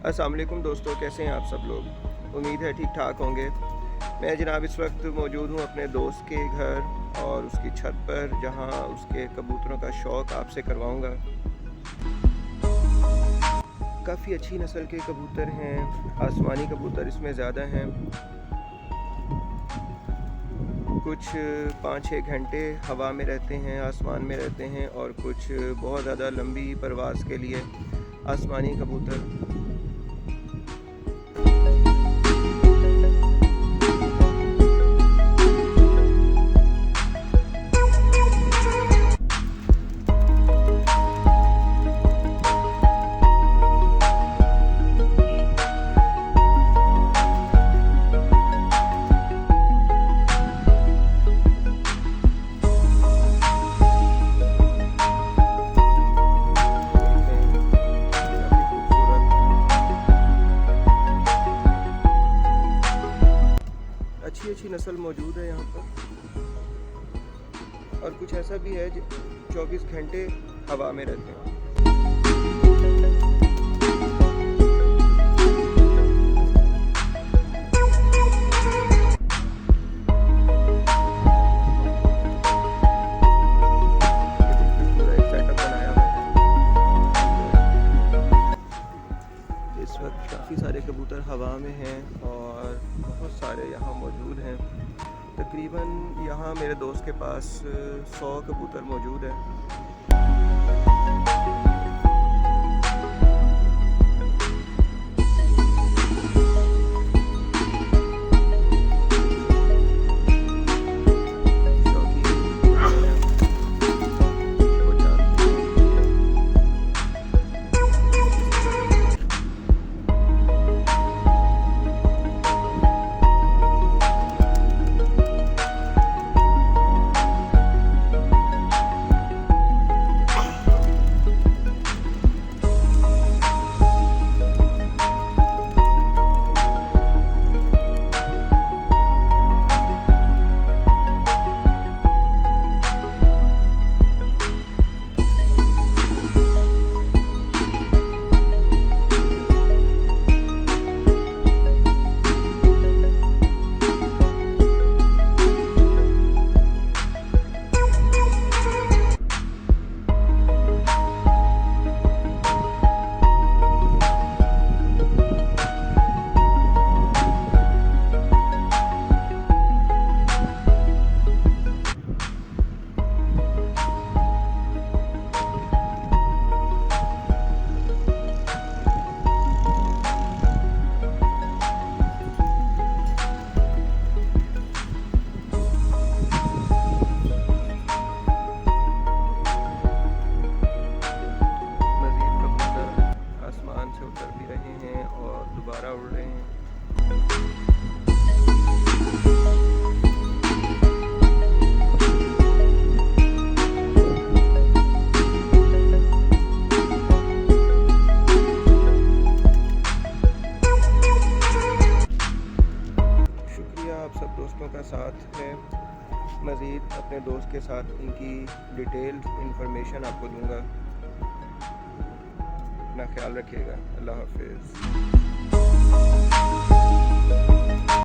अस्सलाम वालेकुम दोस्तों, कैसे हैं आप सब लोग। उम्मीद है ठीक ठाक होंगे। मैं जनाब इस वक्त मौजूद हूँ अपने दोस्त के घर और उसकी छत पर, जहाँ उसके कबूतरों का शौक़ आपसे करवाऊँगा। काफ़ी अच्छी नस्ल के कबूतर हैं, आसमानी कबूतर इसमें ज़्यादा हैं। कुछ 5-6 घंटे हवा में रहते हैं, आसमान में रहते हैं, और कुछ बहुत ज़्यादा लंबी परवाज़ के लिए आसमानी कबूतर। अच्छी नस्ल मौजूद है यहाँ पर, और कुछ ऐसा भी है जो 24 घंटे हवा में रहते हैं। पूरा एक सेटअप बनाया हुआ है। इस वक्त काफ़ी सारे कबूतर हवा में हैं और बहुत सारे यहाँ मौजूद हैं। तकरीबन यहाँ मेरे दोस्त के पास 100 कबूतर मौजूद हैं। दोबारा उड़ रहे हैं। शुक्रिया आप सब दोस्तों का साथ है। मज़ीद अपने दोस्त के साथ इनकी डिटेल इंफॉर्मेशन आपको दूंगा। अपना ख्याल रखिएगा। अल्लाह हाफिज़।